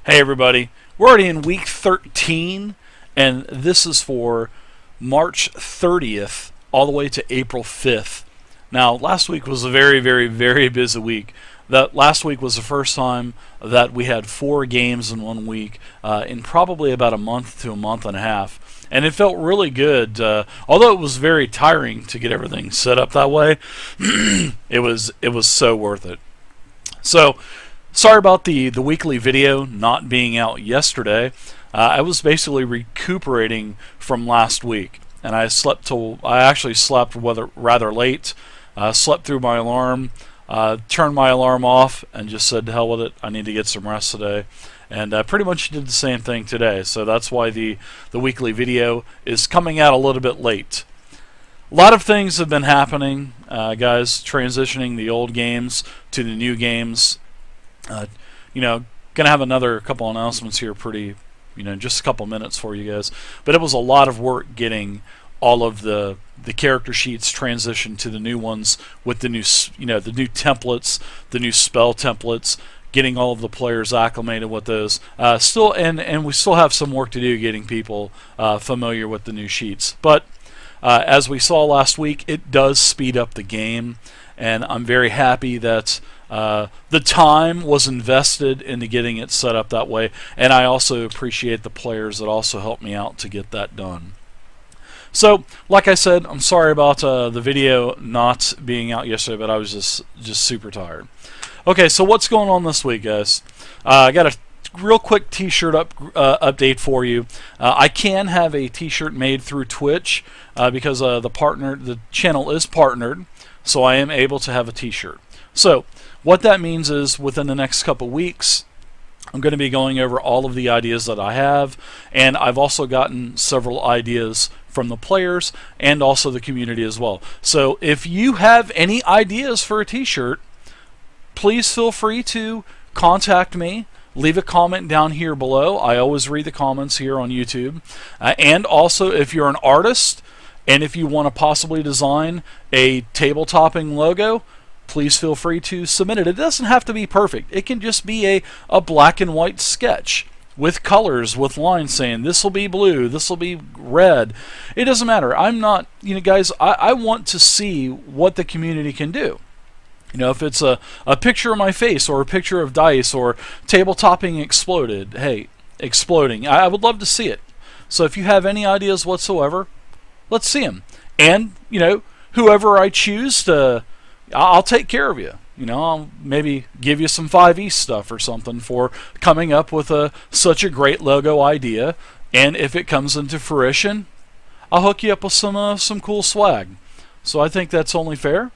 Hey everybody, we're already in week 13, and this is for March 30th all the way to April 5th. Now, last week was a very busy week. That last week was the first time that we had 4 games in one week in probably about a month to a month and a half. And it felt really good, although it was very tiring to get everything set up that way. it was so worth it. So, sorry about the weekly video not being out yesterday. I was basically recuperating from last week, and I actually slept rather late. Slept through my alarm, turned my alarm off, and just said to hell with it. I need to get some rest today, and pretty much did the same thing today. So that's why the weekly video is coming out a little bit late. A lot of things have been happening, guys. Transitioning the old games to the new games. Gonna have another couple announcements here just a couple minutes for you guys. But it was a lot of work getting all of the character sheets transitioned to the new ones with the new templates, the new spell templates, getting all of the players acclimated with those. And we still have some work to do getting people familiar with the new sheets. But as we saw last week, it does speed up the game, and I'm very happy that the time was invested into getting it set up that way, and I also appreciate the players that also helped me out to get that done. So, like I said, I'm sorry about the video not being out yesterday, but I was just super tired. Okay, so what's going on this week, guys? I got a real quick t-shirt update for you. I can have a t-shirt made through Twitch because the channel is partnered, so I am able to have a t-shirt. So what that means is within the next couple weeks, I'm going to be going over all of the ideas that I have, and I've also gotten several ideas from the players and also the community as well. So if you have any ideas for a t-shirt, please feel free to contact me. Leave a comment down here below. I always read the comments here on YouTube. And also, if you're an artist and if you want to possibly design a table-topping logo, please feel free to submit it. It doesn't have to be perfect. It can just be a black and white sketch with colors, with lines saying this will be blue, this will be red. It doesn't matter. I'm not, guys, I want to see what the community can do. If it's a picture of my face or a picture of dice or table topping exploding, I would love to see it. So if you have any ideas whatsoever, let's see them. And, whoever I choose I'll take care of you. I'll maybe give you some 5e stuff or something for coming up with such a great logo idea. And if it comes into fruition, I'll hook you up with some cool swag. So I think that's only fair,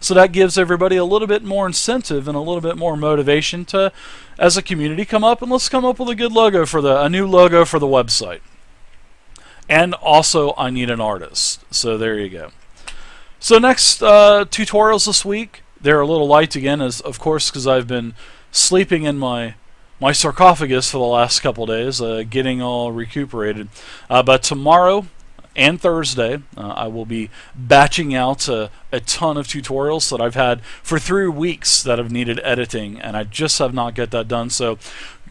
So that gives everybody a little bit more incentive and a little bit more motivation to, as a community, let's come up with a good logo a new logo for the website. And also, I need an artist. So there you go. So next tutorials this week, they're a little light again, of course, because I've been sleeping in my sarcophagus for the last couple days, getting all recuperated. But tomorrow and Thursday, I will be batching out a ton of tutorials that I've had for 3 weeks that have needed editing, and I just have not got that done. So,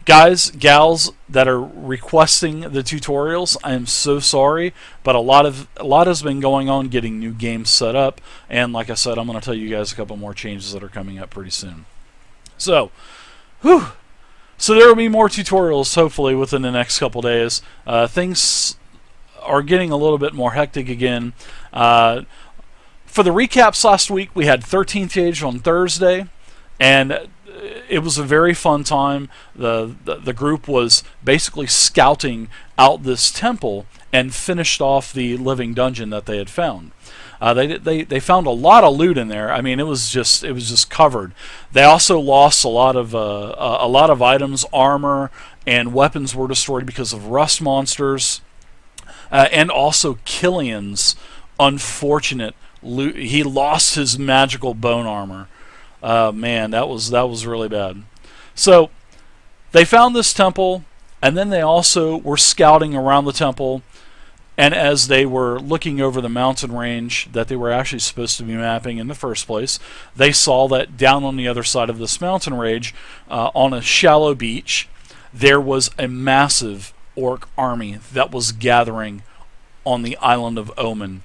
guys, gals that are requesting the tutorials, I am so sorry, but a lot has been going on getting new games set up, and like I said, I'm going to tell you guys a couple more changes that are coming up pretty soon. So, So there will be more tutorials hopefully within the next couple days. Things are getting a little bit more hectic again. For the recaps last week, we had 13th Age on Thursday, and it was a very fun time. The group was basically scouting out this temple and finished off the living dungeon that they had found. They found a lot of loot in there. I mean, it was just covered. They also lost a lot of items, armor, and weapons were destroyed because of rust monsters. And also Killian's unfortunate loot. He lost his magical bone armor. Man, that was really bad. So they found this temple, and then they also were scouting around the temple. And as they were looking over the mountain range that they were actually supposed to be mapping in the first place, they saw that down on the other side of this mountain range, on a shallow beach, there was a massive orc army that was gathering on the island of Omen.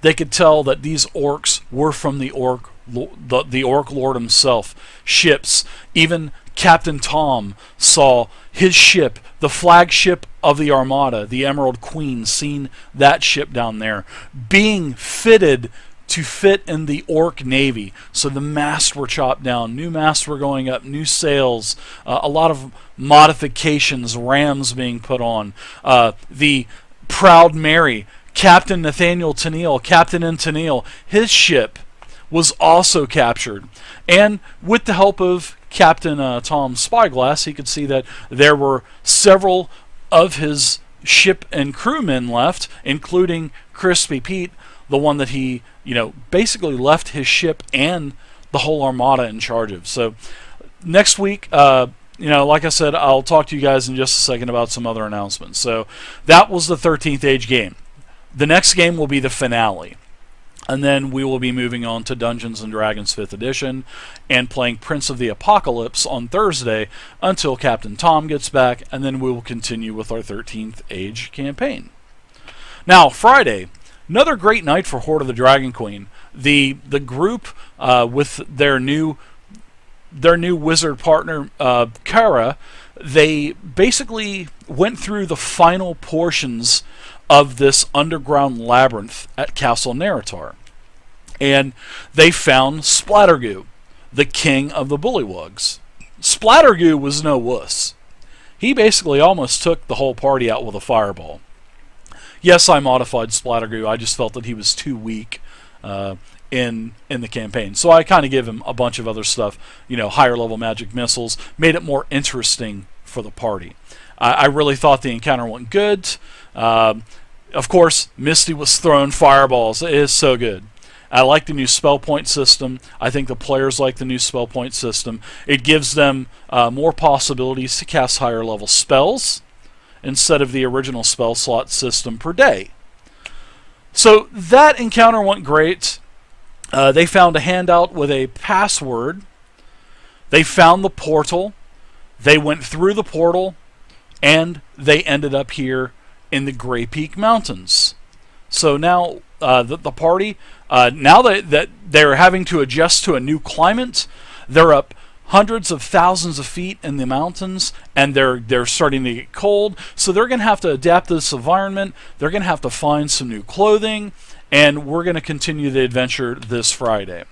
They could tell that these orcs were from the orc lord himself. Ships, even Captain Tom saw his ship, the flagship of the Armada, the Emerald Queen, seen that ship down there, being fitted to fit in the orc navy. So the masts were chopped down, new masts were going up, new sails, a lot of modifications, rams being put on. The Proud Mary, Captain Nathaniel Tennille, Captain N. Tennille, his ship was also captured. And with the help of Captain Tom's spyglass, he could see that there were several of his ship and crewmen left, including Crispy Pete, the one that he, basically left his ship and the whole armada in charge of. So next week, like I said, I'll talk to you guys in just a second about some other announcements. So that was the 13th Age game. The next game will be the finale. And then we will be moving on to Dungeons & Dragons 5th Edition and playing Prince of the Apocalypse on Thursday until Captain Tom gets back, and then we will continue with our 13th Age campaign. Now, Friday, another great night for Horde of the Dragon Queen. The group with their new wizard partner, Kara, they basically went through the final portions of this underground labyrinth at Castle Naratar. And they found Splattergoo, the king of the bullywugs. Splattergoo was no wuss. He basically almost took the whole party out with a fireball. Yes, I modified Splattergoo. I just felt that he was too weak in the campaign. So I kind of gave him a bunch of other stuff, higher level magic missiles, made it more interesting for the party. I really thought the encounter went good. Of course, Misty was throwing fireballs. It is so good. I like the new spell point system. I think the players like the new spell point system. It gives them more possibilities to cast higher level spells instead of the original spell slot system per day. So that encounter went great. They found a handout with a password. They found the portal. They went through the portal, and they ended up here in the Grey Peak Mountains. So now the party, now that they're having to adjust to a new climate, they're up hundreds of thousands of feet in the mountains, and they're starting to get cold. So they're going to have to adapt to this environment. They're going to have to find some new clothing, and we're going to continue the adventure this Friday.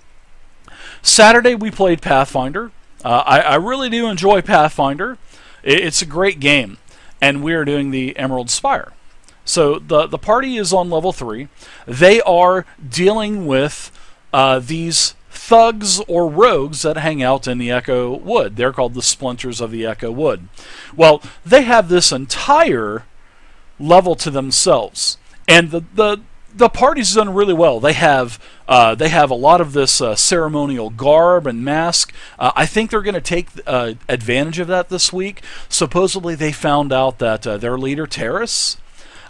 Saturday we played Pathfinder. I really do enjoy Pathfinder. It's a great game, and we are doing the Emerald Spire. So the party is on level 3. They are dealing with these thugs or rogues that hang out in the Echo Wood. They're called the Splinters of the Echo Wood. Well, they have this entire level to themselves, and the party's done really well. They have a lot of this ceremonial garb and mask. I think they're going to take advantage of that this week. Supposedly, they found out that their leader, Terrace,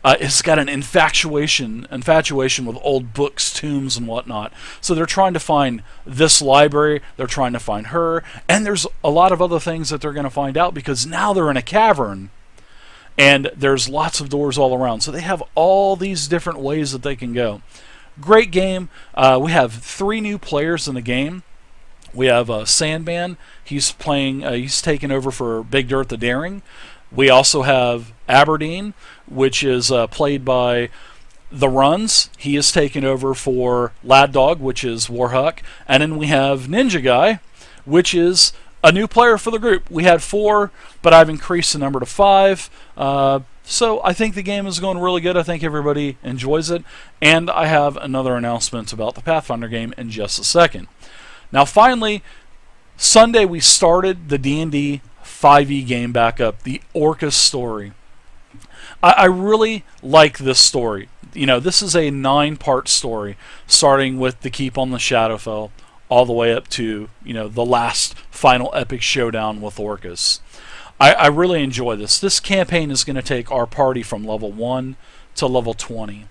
has got an infatuation with old books, tombs, and whatnot. So they're trying to find this library. They're trying to find her, and there's a lot of other things that they're going to find out because now they're in a cavern. And there's lots of doors all around. So they have all these different ways that they can go. Great game. We have 3 new players in the game. We have Sandman. He's playing. He's taking over for Big Dirt the Daring. We also have Aberdeen, which is played by The Runs. He is taking over for Lad Dog, which is Warhuck. And then we have Ninja Guy, which is a new player for the group. We had 4, but I've increased the number to 5. So I think the game is going really good. I think everybody enjoys it. And I have another announcement about the Pathfinder game in just a second. Now finally, Sunday we started the D&D 5e game back up, the Orcus story. I really like this story. This is a 9-part story, starting with the Keep on the Shadowfell, all the way up to, the last final epic showdown with Orcus. I really enjoy this. This campaign is going to take our party from level 1 to level 20.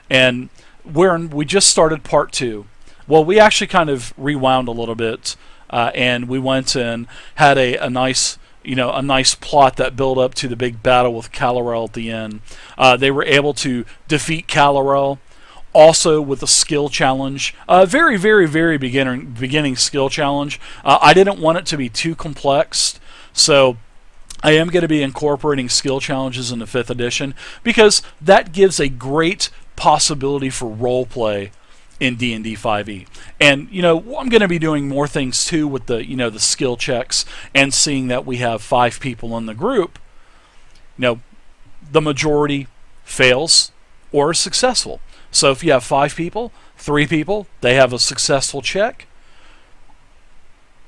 And we just started part 2. Well, we actually kind of rewound a little bit, and we went and had a nice a nice plot that built up to the big battle with Calorel at the end. They were able to defeat Calorel, also with a skill challenge. Very, very, very beginning skill challenge. I didn't want it to be too complex, so I am going to be incorporating skill challenges in the 5th edition because that gives a great possibility for role play in D&D 5e. And I'm going to be doing more things too with the the skill checks, and seeing that we have 5 people in the group, the majority fails or is successful. So if you have 5 people, 3 people, they have a successful check.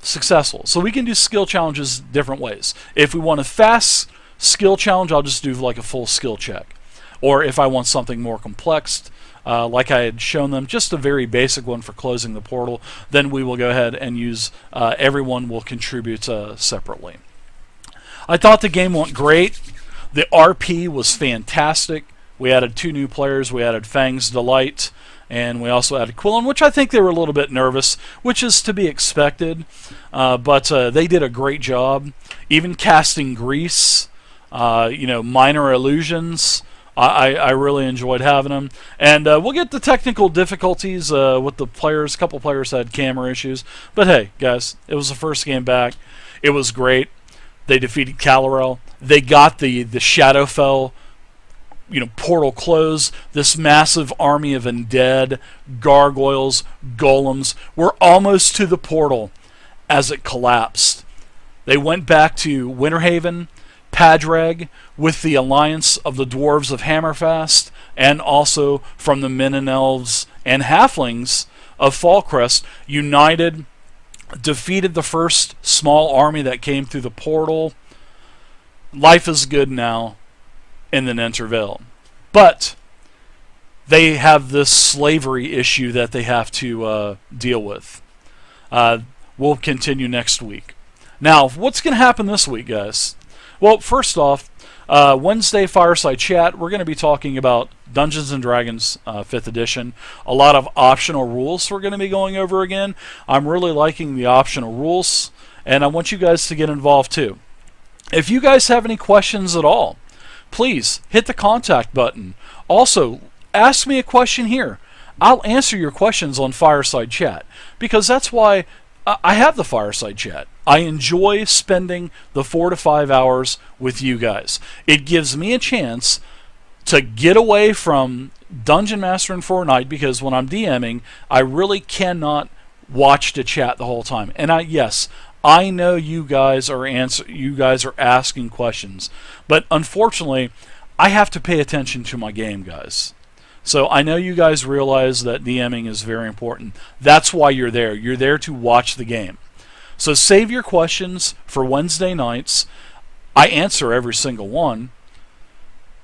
Successful. So we can do skill challenges different ways. If we want a fast skill challenge, I'll just do like a full skill check. Or if I want something more complex, like I had shown them, just a very basic one for closing the portal, then we will go ahead and use, everyone will contribute separately. I thought the game went great. The RP was fantastic. We added 2 new players. We added Fang's Delight, and we also added Quillen, which I think they were a little bit nervous, which is to be expected. But they did a great job. Even casting Grease, minor illusions. I really enjoyed having them. And we'll get the technical difficulties with the players. A couple players had camera issues. But hey, guys, it was the first game back. It was great. They defeated Calorel. They got the Shadowfell portal closed. This massive army of undead, gargoyles, golems were almost to the portal as it collapsed. They went back to Winterhaven, Padraig, with the alliance of the dwarves of Hammerfast, and also from the men and elves and halflings of Fallcrest, united, defeated the first small army that came through the portal. Life is good now in the Nenterville. But they have this slavery issue that they have to deal with. We'll continue next week. Now, what's going to happen this week, guys? Well, first off, Wednesday Fireside Chat, we're going to be talking about Dungeons & Dragons 5th edition. A lot of optional rules we're going to be going over again. I'm really liking the optional rules, and I want you guys to get involved too. If you guys have any questions at all, please hit the contact button. Also, ask me a question here. I'll answer your questions on Fireside Chat, because that's why I have the Fireside Chat. I enjoy spending the 4 to 5 hours with you guys. It gives me a chance to get away from Dungeon Mastering for a night, because when I'm DMing, I really cannot watch the chat the whole time. And I know you guys are asking questions, but unfortunately, I have to pay attention to my game, guys. So I know you guys realize that DMing is very important. That's why you're there. You're there to watch the game. So save your questions for Wednesday nights. I answer every single one.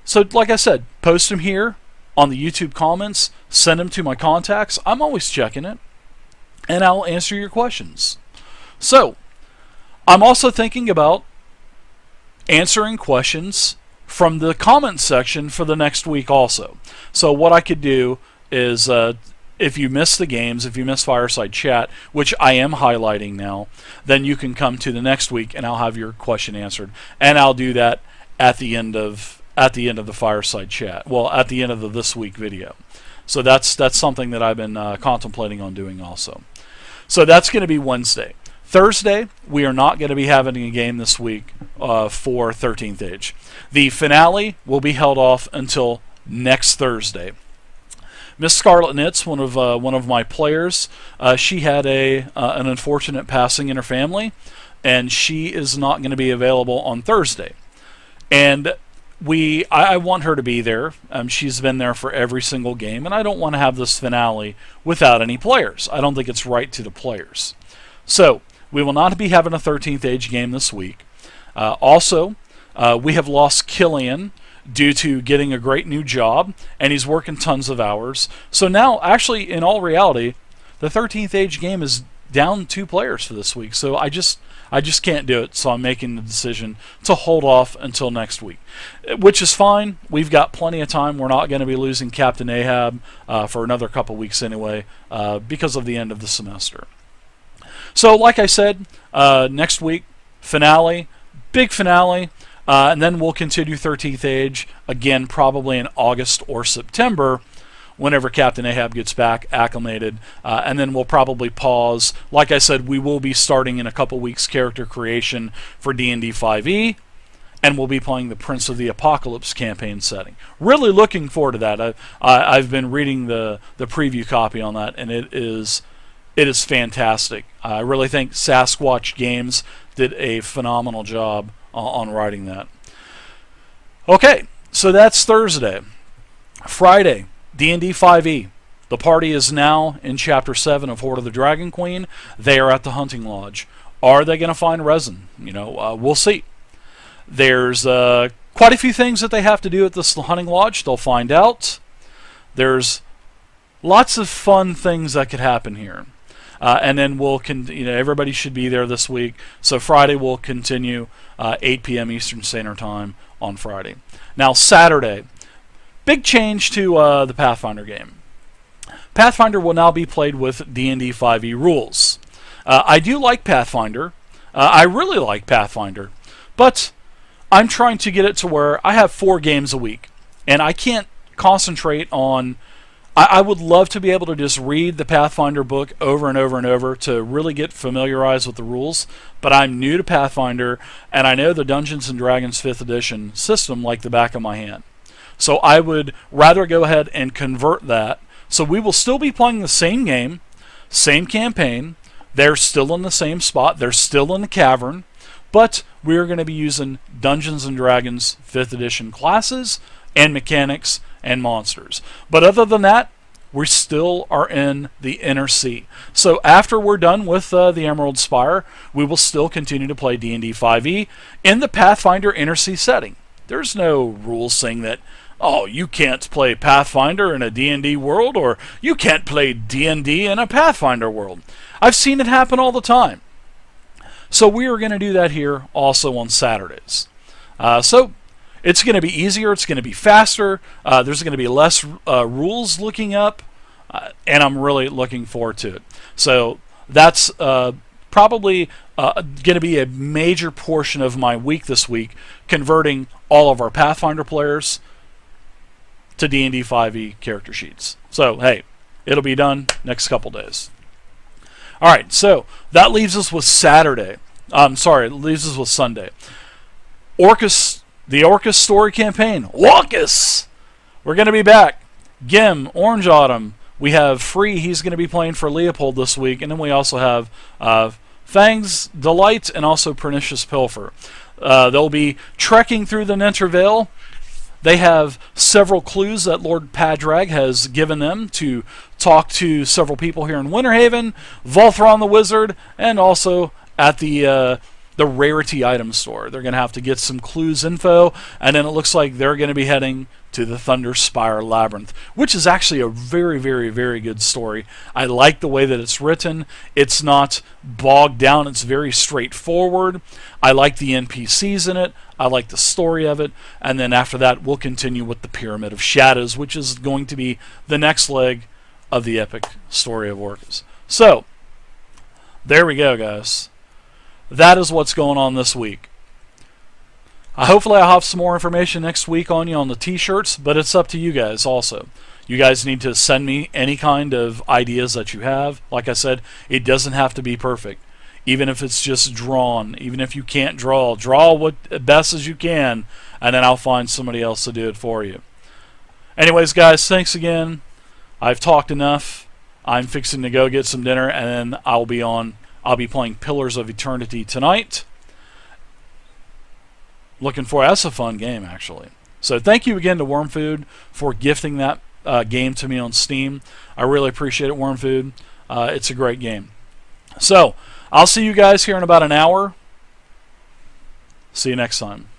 So like I said, post them here on the YouTube comments. Send them to my contacts. I'm always checking it. And I'll answer your questions. So I'm also thinking about answering questions from the comment section for the next week also. So what I could do is, if you miss the games, if you miss Fireside Chat, which I am highlighting now, then you can come to the next week and I'll have your question answered. And I'll do that at the end of the Fireside Chat. Well, at the end of the This Week video. So that's something that I've been contemplating on doing also. So that's going to be Wednesday. Thursday, we are not going to be having a game this week for 13th Age. The finale will be held off until next Thursday. Miss Scarlet Knits, one of my players, she had an unfortunate passing in her family, and she is not going to be available on Thursday. And I want her to be there. She's been there for every single game, and I don't want to have this finale without any players. I don't think it's right to the players. So we will not be having a 13th Age game this week. Also, we have lost Killian due to getting a great new job, and he's working tons of hours. So now, actually, in all reality, the 13th Age game is down 2 players for this week. So I just can't do it. So I'm making the decision to hold off until next week, which is fine. We've got plenty of time. We're not going to be losing Captain Ahab for another couple weeks anyway, because of the end of the semester. So like I said, next week, finale, big finale, and then we'll continue 13th Age again, probably in August or September, whenever Captain Ahab gets back acclimated, and then we'll probably pause. Like I said, we will be starting in a couple weeks character creation for D&D 5e, and we'll be playing the Prince of the Apocalypse campaign setting. Really looking forward to that. I've been reading the preview copy on that, and it is fantastic. I really think Sasquatch Games did a phenomenal job on writing that. Okay, so that's Thursday. Friday, D&D 5e. The party is now in Chapter 7 of Horde of the Dragon Queen. They are at the hunting lodge. Are they going to find resin? We'll see. There's quite a few things that they have to do at this hunting lodge. They'll find out. There's lots of fun things that could happen here. And then everybody should be there this week. So Friday we'll continue 8 p.m. Eastern Standard Time on Friday. Now Saturday, big change to the Pathfinder game. Pathfinder will now be played with D&D 5e rules. I do like Pathfinder. I really like Pathfinder. But I'm trying to get it to where I have 4 games a week. And I can't concentrate on... I would love to be able to just read the Pathfinder book over and over and over to really get familiarized with the rules, but I'm new to Pathfinder, and I know the Dungeons & Dragons 5th edition system like the back of my hand. So I would rather go ahead and convert that. So we will still be playing the same game, same campaign. They're still in the same spot. They're still in the cavern, but we're going to be using Dungeons & Dragons 5th edition classes and mechanics and monsters. But other than that, we still are in the Inner Sea. So after we're done with the Emerald Spire, we will still continue to play D&D 5e in the Pathfinder Inner Sea setting. There's no rules saying that, oh, you can't play Pathfinder in a D&D world, or you can't play D&D in a Pathfinder world. I've seen it happen all the time. So we are going to do that here also on Saturdays. So it's going to be easier. It's going to be faster. There's going to be less rules looking up, and I'm really looking forward to it. So that's probably going to be a major portion of my week this week, converting all of our Pathfinder players to D&D 5e character sheets. So, hey, it'll be done next couple days. All right, so that leaves us with Saturday. It leaves us with Sunday. The Orcus story campaign. Orcus! We're going to be back. Gim, Orange Autumn. We have Free. He's going to be playing for Leopold this week. And then we also have Fang's Delight and also Pernicious Pilfer. They'll be trekking through the Nintervale. They have several clues that Lord Padrag has given them to talk to several people here in Winterhaven, Volthron the Wizard, and also at the rarity item store. They're going to have to get some clues info, and then it looks like they're going to be heading to the Thunder Spire Labyrinth, which is actually a very, very, very good story. I like the way that it's written. It's not bogged down. It's very straightforward. I like the NPCs in it. I like the story of it. And then after that, we'll continue with the Pyramid of Shadows, which is going to be the next leg of the epic story of Orcus. So, there we go, guys. That is what's going on this week. Hopefully I'll have some more information next week on you on the t-shirts, but it's up to you guys also. You guys need to send me any kind of ideas that you have. Like I said, it doesn't have to be perfect. Even if it's just drawn, even if you can't draw what best as you can, and then I'll find somebody else to do it for you. Anyways, guys, thanks again. I've talked enough. I'm fixing to go get some dinner, and then I'll be playing Pillars of Eternity tonight. That's a fun game, actually. So thank you again to Wormfood for gifting that game to me on Steam. I really appreciate it, Wormfood. It's a great game. So I'll see you guys here in about an hour. See you next time.